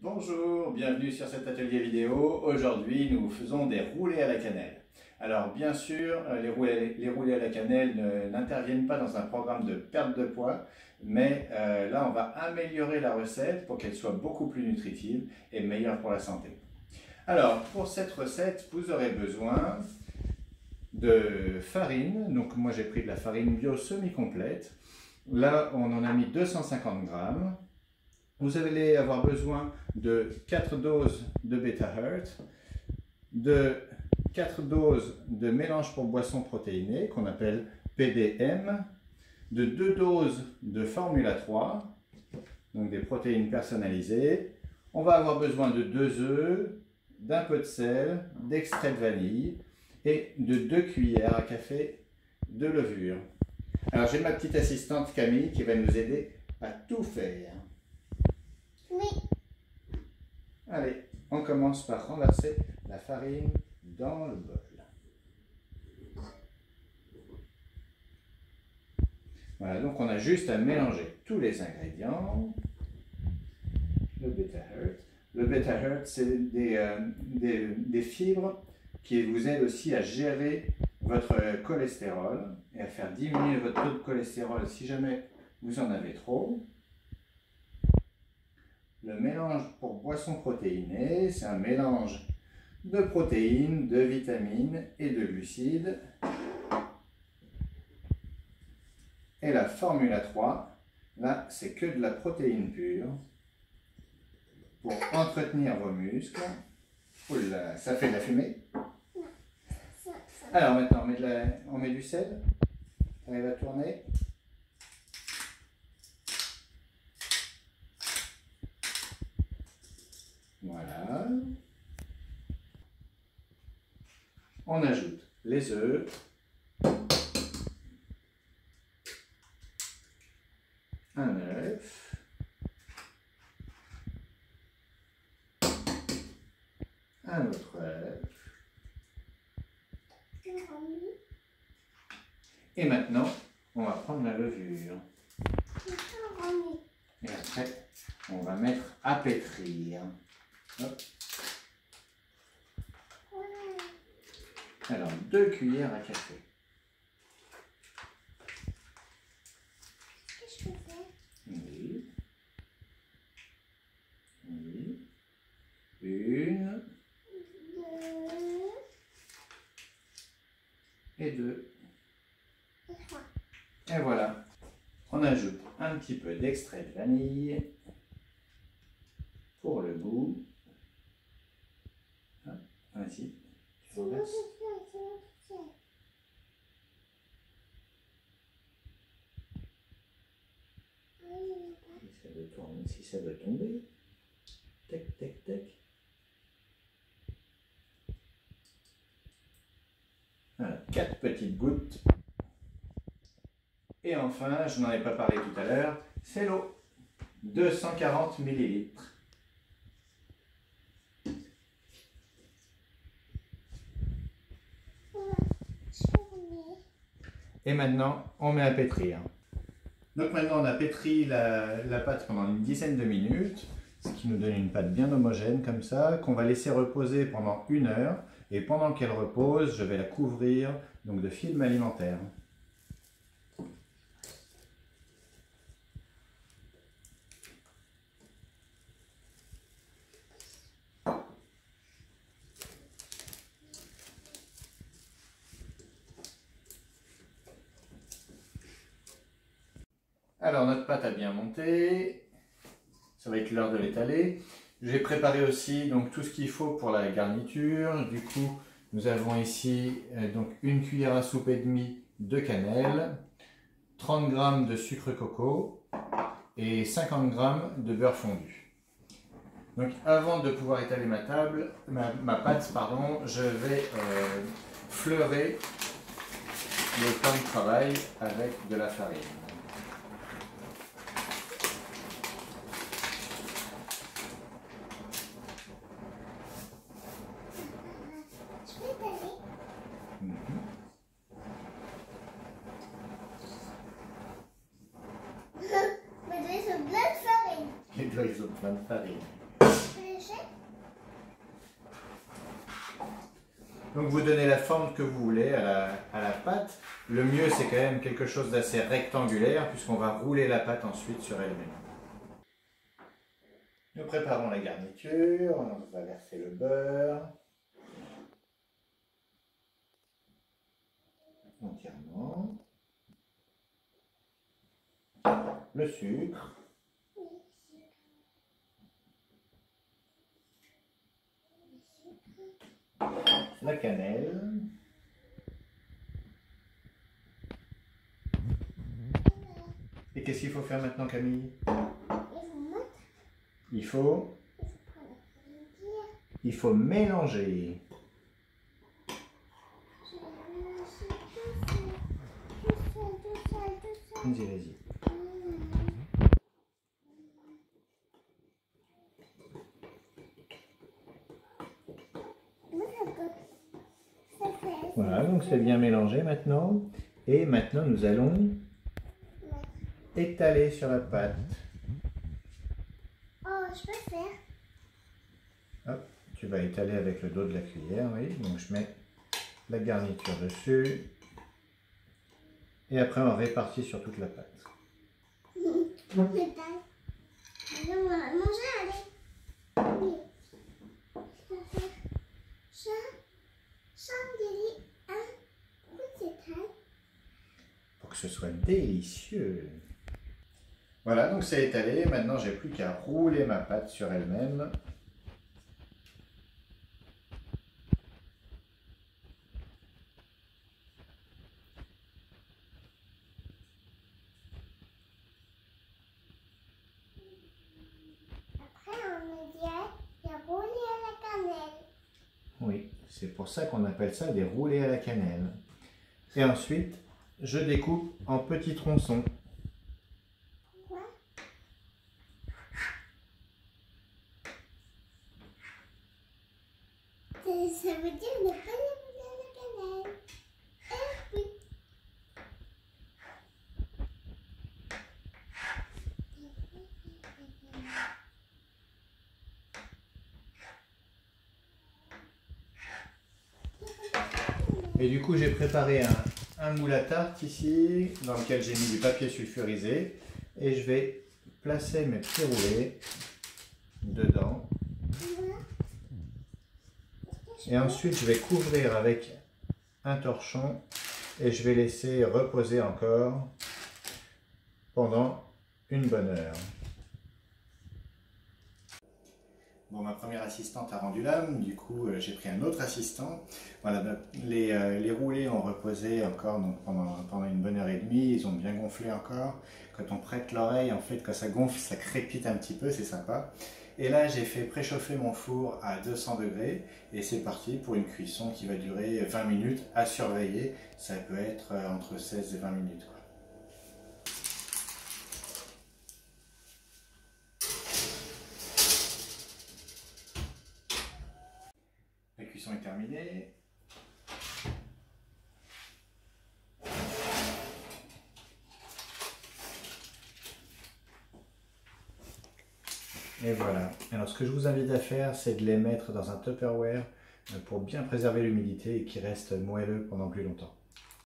Bonjour, bienvenue sur cet atelier vidéo. Aujourd'hui, nous faisons des roulés à la cannelle. Alors bien sûr, les roulés à la cannelle n'interviennent pas dans un programme de perte de poids, mais là, on va améliorer la recette pour qu'elle soit beaucoup plus nutritive et meilleure pour la santé. Alors, pour cette recette, vous aurez besoin de farine. Donc moi, j'ai pris de la farine bio semi-complète. Là, on en a mis 250 grammes. Vous allez avoir besoin de 4 doses de Beta-Hurt, de 4 doses de mélange pour boissons protéinées qu'on appelle PDM, de 2 doses de Formula 3, donc des protéines personnalisées. On va avoir besoin de 2 œufs, d'un peu de sel, d'extrait de vanille et de 2 cuillères à café de levure. Alors j'ai ma petite assistante Camille qui va nous aider à tout faire. Oui. Allez, on commence par renverser la farine dans le bol. Voilà, donc on a juste à mélanger tous les ingrédients. Le Beta-Hurt. Le Beta-Hurt, c'est des fibres qui vous aident aussi à gérer votre cholestérol et à faire diminuer votre taux de cholestérol si jamais vous en avez trop. Le mélange pour boissons protéinées, c'est un mélange de protéines, de vitamines et de glucides. Et la Formula 3, là, c'est que de la protéine pure pour entretenir vos muscles. Oula, ça fait de la fumée. Alors maintenant, on met du sel. On va tourner. Voilà. On ajoute les œufs, un œuf, un autre œuf. Et maintenant, on va prendre la levure. Et après, on va mettre à pétrir. Hop. Alors, 2 cuillères à café. Qu'est-ce que je fais? Oui. Oui. Une. Et 2. Et voilà. On ajoute un petit peu d'extrait de vanille pour le goût. Vas-y, tu renverses. Essaie de tourner si ça veut tomber. Tac, tac, tac. Voilà, 4 petites gouttes. Et enfin, je n'en ai pas parlé tout à l'heure, c'est l'eau. 240 ml. Et maintenant, on met à pétrir. Donc maintenant, on a pétri la pâte pendant une dizaine de minutes, ce qui nous donne une pâte bien homogène comme ça, qu'on va laisser reposer pendant 1 heure. Et pendant qu'elle repose, je vais la couvrir donc de film alimentaire. Alors notre pâte a bien monté, ça va être l'heure de l'étaler. J'ai préparé aussi donc tout ce qu'il faut pour la garniture. Du coup, nous avons ici donc 1 cuillère à soupe et demie de cannelle, 30 g de sucre coco et 50 g de beurre fondu. Donc avant de pouvoir étaler ma pâte, je vais fleurer le plan de travail avec de la farine. Mais ils ont plein de farine. Les doigts, ils ont plein de farine. sécher? Donc vous donnez la forme que vous voulez à la pâte. Le mieux c'est quand même quelque chose d'assez rectangulaire puisqu'on va rouler la pâte ensuite sur elle-même. Nous préparons la garniture, on va verser le beurre entièrement, le sucre, la cannelle, et qu'est-ce qu'il faut faire maintenant, Camille? Il faut mélanger. Vas-y, vas-y. Voilà, donc c'est bien mélangé maintenant. Et maintenant, nous allons étaler sur la pâte. Oh, je peux faire. Hop, tu vas étaler avec le dos de la cuillère, oui. Donc je mets la garniture dessus. Et après, on répartit sur toute la pâte. On va manger, allez. Oui. Je vais faire ça, un coup d'étal. Pour que ce soit délicieux. Voilà, donc c'est étalé. Maintenant, j'ai plus qu'à rouler ma pâte sur elle-même. Après, on dirait qu'il y a roulé à la cannelle. Oui, c'est pour ça qu'on appelle ça des roulés à la cannelle. Et ensuite, je découpe en petits tronçons. Pourquoi? Ça veut dire ne pas les rouler à la cannelle. Oui. Et du coup, j'ai préparé un moule à tarte ici, dans lequel j'ai mis du papier sulfurisé. Et je vais placer mes petits roulés dedans. Et ensuite, je vais couvrir avec un torchon et je vais laisser reposer encore pendant une bonne heure. Bon, ma première assistante a rendu l'âme, du coup j'ai pris un autre assistant. Voilà, les roulés ont reposé encore donc, pendant une bonne heure et demie, ils ont bien gonflé encore. Quand on prête l'oreille, en fait, quand ça gonfle, ça crépite un petit peu, c'est sympa. Et là, j'ai fait préchauffer mon four à 200 degrés et c'est parti pour une cuisson qui va durer 20 minutes à surveiller. Ça peut être entre 16 et 20 minutes, quoi. La cuisson est terminée. Et voilà. Alors ce que je vous invite à faire, c'est de les mettre dans un Tupperware pour bien préserver l'humidité et qu'ils restent moelleux pendant plus longtemps.